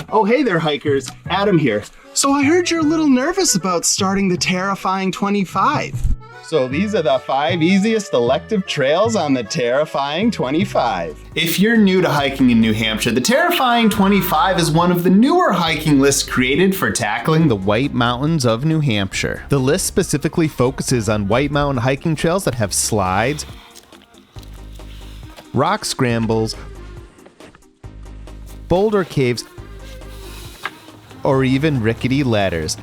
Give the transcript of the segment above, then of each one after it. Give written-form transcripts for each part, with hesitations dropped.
Oh, hey there, hikers. Adam here. So I heard you're a little nervous about starting the terrifying 25. So these are the 5 easiest elective trails on the Terrifying 25. If you're new to hiking in New Hampshire, the Terrifying 25 is one of the newer hiking lists created for tackling the White Mountains of New Hampshire. The list specifically focuses on White Mountain hiking trails that have slides, rock scrambles, boulder caves, or even rickety ladders.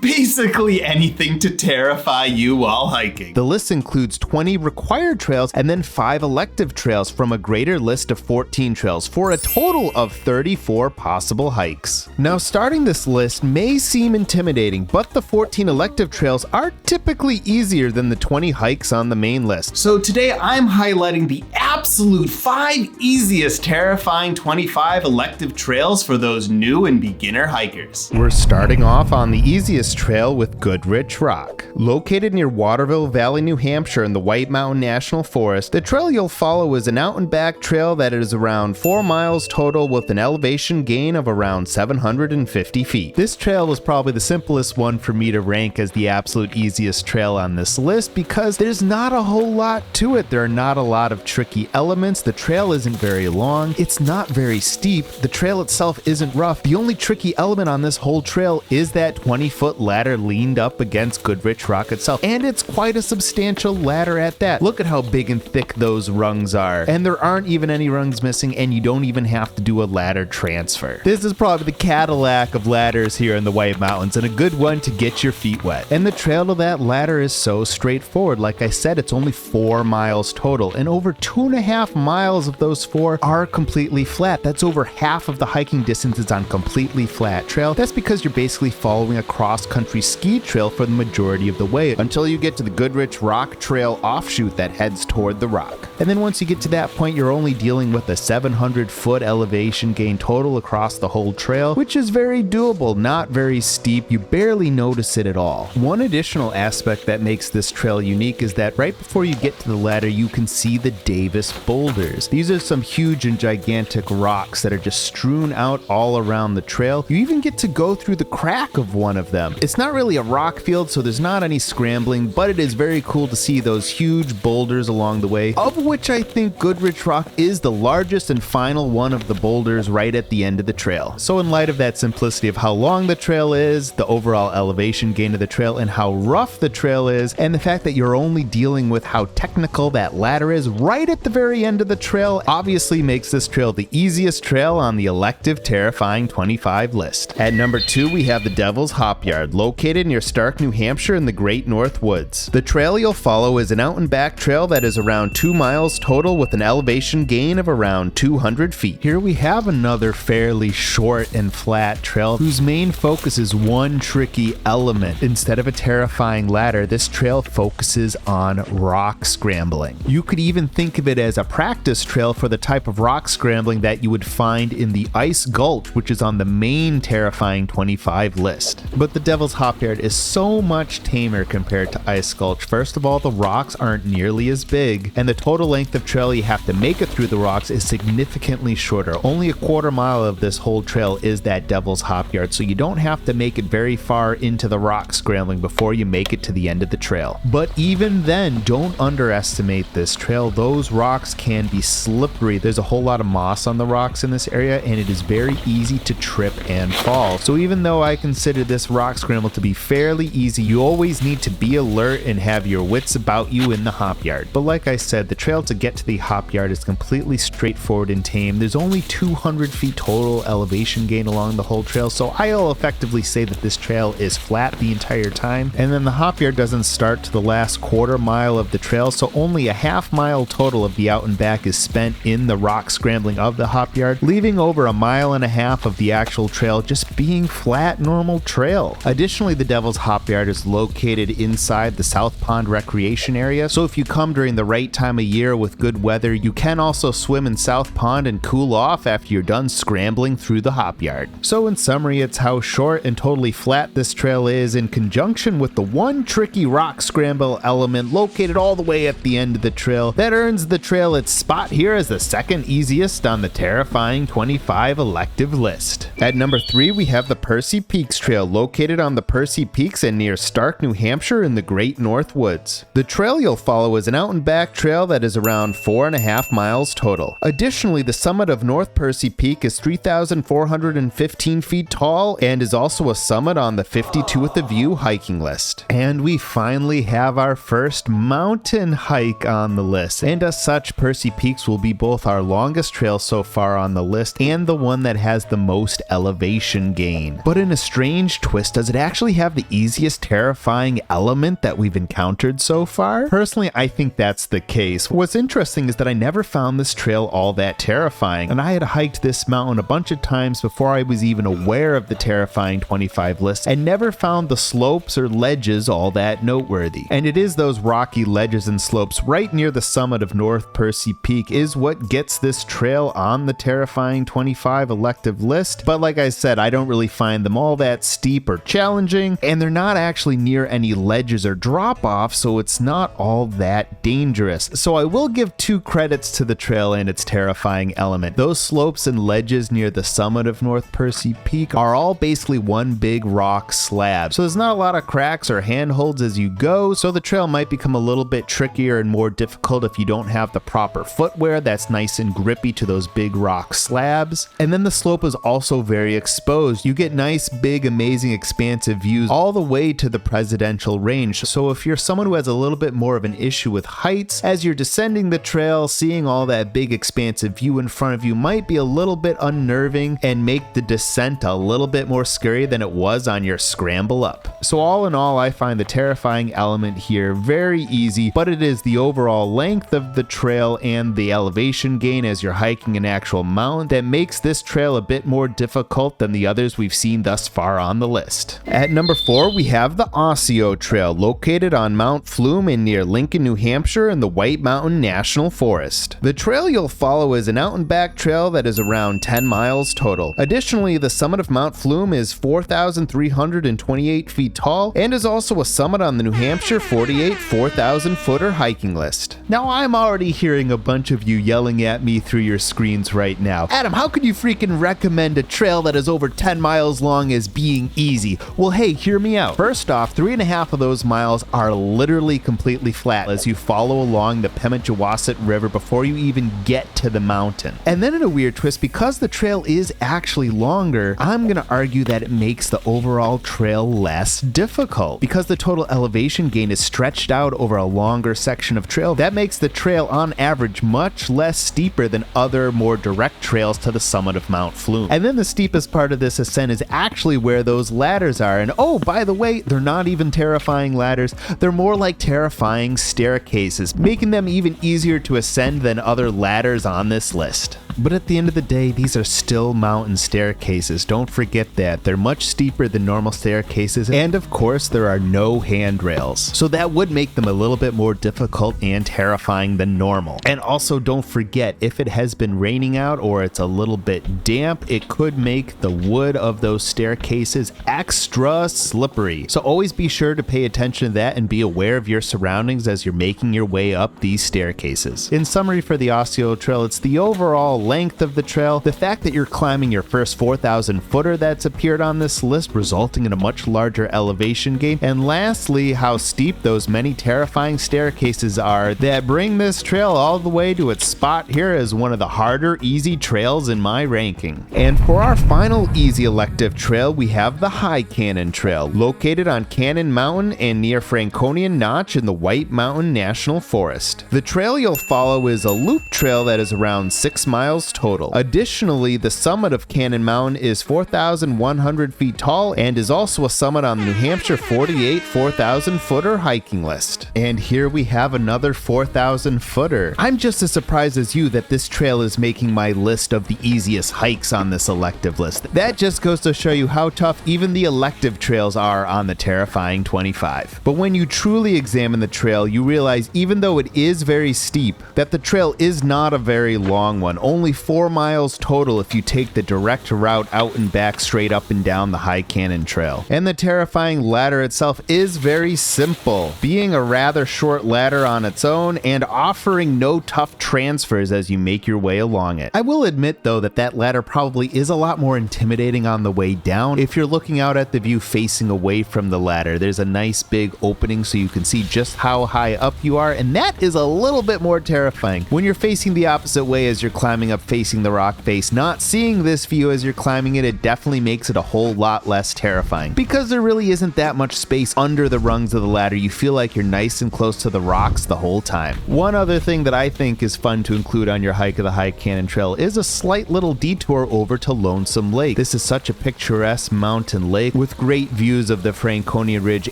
Basically anything to terrify you while hiking. The list includes 20 required trails and then 5 elective trails from a greater list of 14 trails for a total of 34 possible hikes. Now, starting this list may seem intimidating, but the 14 elective trails are typically easier than the 20 hikes on the main list. So today I'm highlighting the absolute 5 easiest Terrifying 25 elective trails for those new and beginner hikers. We're starting off on the easiest trail with Goodrich Rock. Located near Waterville Valley, New Hampshire in the White Mountain National Forest, the trail you'll follow is an out and back trail that is around 4 miles total with an elevation gain of around 750 feet. This trail is probably the simplest one for me to rank as the absolute easiest trail on this list because there's not a whole lot to it. There are not a lot of tricky elements. The trail isn't very long. It's not very steep. The trail itself isn't rough. The only tricky element on this whole trail is that 20-foot ladder leaned up against Goodrich Rock itself, and it's quite a substantial ladder at that. Look at how big and thick those rungs are, and there aren't even any rungs missing, and you don't even have to do a ladder transfer. This is probably the Cadillac of ladders here in the White Mountains, and a good one to get your feet wet. And the trail to that ladder is so straightforward. Like I said, it's only 4 miles total, and over 2.5 miles of those 4 are completely flat. That's over half of the hiking distance is on completely flat trail. That's because you're basically following a cross-country ski trail for the majority of the way until you get to the Goodrich Rock Trail offshoot that heads toward the rock. And then once you get to that point, you're only dealing with a 700-foot elevation gain total across the whole trail, which is very doable, not very steep. You barely notice it at all. One additional aspect that makes this trail unique is that right before you get to the ladder, you can see the Davis boulders. These are some huge and gigantic rocks that are just strewn out all around the trail. You even get to go through the crack of one of them. It's not really a rock field, so there's not any scrambling, but it is very cool to see those huge boulders along the way, of which I think Goodrich Rock is the largest and final one of the boulders right at the end of the trail. So in light of that simplicity of how long the trail is, the overall elevation gain of the trail, and how rough the trail is, and the fact that you're only dealing with how technical that ladder is right at the very end of the trail, obviously makes this trail the easiest trail on the elective Terrifying 25 list. At number 2, we have the Devil's Hopyard, located near Stark, New Hampshire in the Great North Woods. The trail you'll follow is an out and back trail that is around 2 miles total with an elevation gain of around 200 feet. Here we have another fairly short and flat trail whose main focus is one tricky element. Instead of a terrifying ladder, this trail focuses on rock scrambling. You could even think of it as a practice trail for the type of rock scrambling that you would find in the Ice Gulch, which is on the main Terrifying 25 list. But the Devil's Hopyard is so much tamer compared to Ice Gulch. First of all, the rocks aren't nearly as big, and the total length of trail you have to make it through the rocks is significantly shorter. Only a quarter mile of this whole trail is that Devil's Hopyard, so you don't have to make it very far into the rock scrambling before you make it to the end of the trail. But even then, don't underestimate this trail. Those rocks can be slippery. There's a whole lot of moss on the rocks in this area, and it is very easy to trip and fall. So even though I consider this rock scramble to be fairly easy, you always need to be alert and have your wits about you in the Hopyard. But like I said, the trail to get to the Hopyard is completely straightforward and tame. There's only 200 feet total elevation gain along the whole trail, so I'll effectively say that this trail is flat the entire time. And then the Hopyard doesn't start to the last quarter mile of the trail, so only a half mile total of the out and back is spent in the rock scrambling of the Hopyard, leaving over 1.5 miles of the actual trail just being flat normal trail. Additionally, the Devil's Hopyard is located inside the South Pond Recreation Area, so if you come during the right time of year with good weather, you can also swim in South Pond and cool off after you're done scrambling through the Hopyard. So in summary, it's how short and totally flat this trail is in conjunction with the one tricky rock scramble element located all the way at the end of the trail that earns the trail its spot here as the second easiest on the terrifying 25 elective list. At number 3, we have the Percy Peaks Trail, located on the Percy Peaks and near Stark, New Hampshire in the Great North Woods. The trail you'll follow is an out and back trail that is around 4.5 miles total. Additionally, the summit of North Percy Peak is 3,415 feet tall and is also a summit on the 52 with a View hiking list. And we finally have our first mountain hike on the list, and as such, Percy Peaks will be both our longest trail so far on the list and the one that has the most elevation gain. But in a strange twist, does it actually have the easiest terrifying element that we've encountered so far? Personally, I think that's the case. What's interesting is that I never found this trail all that terrifying, and I had hiked this mountain a bunch of times before I was even aware of the terrifying 25 list and never found the slopes or ledges all that noteworthy. And it is those rocky ledges and slopes right near the summit of North Percy Peak is what gets this trail on the terrifying 25 elective list, but like I said, I don't really find them all that steep or challenging, and they're not actually near any ledges or drop-off, so it's not all that dangerous. So I will give 2 credits to the trail and its terrifying element. Those slopes and ledges near the summit of North Percy Peak are all basically one big rock slab, so there's not a lot of cracks or handholds as you go, so the trail might become a little bit trickier and more difficult if you don't have the proper footwear that's nice and grippy to those big rock slabs. And then the slope is also very exposed. You get nice, big, amazing, expansive views all the way to the presidential range. So if you're someone who has a little bit more of an issue with heights, as you're descending the trail, seeing all that big, expansive view in front of you might be a little bit unnerving and make the descent a little bit more scary than it was on your scramble up. So all in all, I find the terrifying element here very easy, but it is the overall length of the trail and the elevation gain as you're hiking an actual mountain that makes this trail a bit more difficult than the others we've seen thus far on the list. At number 4, we have the Osseo Trail, located on Mount Flume in near Lincoln, New Hampshire in the White Mountain National Forest. The trail you'll follow is an out and back trail that is around 10 miles total. Additionally, the summit of Mount Flume is 4,328 feet tall and is also a summit on the New Hampshire 48 4,000 footer hiking list. Now I'm already hearing a bunch of you yelling at me through your screens right now. Adam, how could you freaking recommend a trail that is over 10 miles long as being easy? Well, hey, hear me out. First off, 3.5 of those miles are literally completely flat as you follow along the Pemigewasset River before you even get to the mountain. And then in a weird twist, because the trail is actually longer, I'm gonna argue that it makes the overall trail less difficult. Because the total elevation gain is stretched out over a longer section of trail, that makes the trail on average much less steeper than other more direct trails to the summit of Mount Flume. And then the steepest part of this ascent is actually where those ladders are. And oh, by the way, they're not even terrifying ladders, they're more like terrifying staircases, making them even easier to ascend than other ladders on this list. But at the end of the day, these are still mountain staircases. Don't forget that. They're much steeper than normal staircases, and of course, there are no handrails. So that would make them a little bit more difficult and terrifying than normal. And also, don't forget, if it has been raining out or it's a little bit damp, it could make the wood of those staircases extra slippery. So always be sure to pay attention to that and be aware of your surroundings as you're making your way up these staircases. In summary for the Osseo Trail, it's the overall length of the trail, the fact that you're climbing your first 4,000 footer that's appeared on this list, resulting in a much larger elevation gain, and lastly, how steep those many terrifying staircases are that bring this trail all the way to its spot here as one of the harder easy trails in my ranking. And for our final easy elective trail, we have the High Cannon Trail, located on Cannon Mountain and near Franconian Notch in the White Mountain National Forest. The trail you'll follow is a loop trail that is around 6 miles miles total. Additionally, the summit of Cannon Mountain is 4,100 feet tall and is also a summit on the New Hampshire 48 4,000 footer hiking list. And here we have another 4,000 footer. I'm just as surprised as you that this trail is making my list of the easiest hikes on this elective list. That just goes to show you how tough even the elective trails are on the terrifying 25. But when you truly examine the trail, you realize even though it is very steep, that the trail is not a very long one, only 4 miles total if you take the direct route out and back straight up and down the High Cannon Trail. And the terrifying ladder itself is very simple, being a rather short ladder on its own and offering no tough transfers as you make your way along it. I will admit though that ladder probably is a lot more intimidating on the way down. If you're looking out at the view facing away from the ladder, there's a nice big opening so you can see just how high up you are, and that is a little bit more terrifying. When you're facing the opposite way as you're climbing up facing the rock face, not seeing this view as you're climbing it, it definitely makes it a whole lot less terrifying. Because there really isn't that much space under the rungs of the ladder, you feel like you're nice and close to the rocks the whole time. One other thing that I think is fun to include on your hike of the High Cannon Trail is a slight little detour over to Lonesome Lake. This is such a picturesque mountain lake with great views of the Franconia Ridge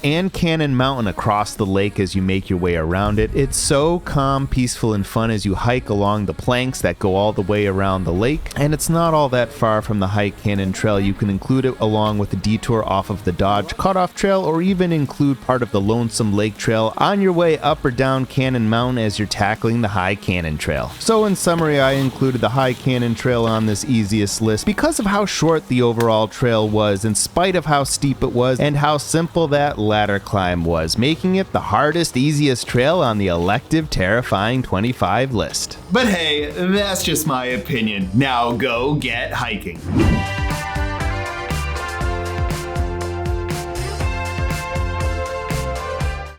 and Cannon Mountain across the lake as you make your way around it. It's so calm, peaceful, and fun as you hike along the planks that go all the way around the lake, and it's not all that far from the High Cannon Trail. You can include it along with a detour off of the Dodge Cutoff Trail, or even include part of the Lonesome Lake Trail on your way up or down Cannon Mountain as you're tackling the High Cannon Trail. So in summary, I included the High Cannon Trail on this easiest list because of how short the overall trail was, in spite of how steep it was and how simple that ladder climb was, making it the hardest, easiest trail on the elective terrifying 25 list. But hey, that's just my opinion. Now go get hiking.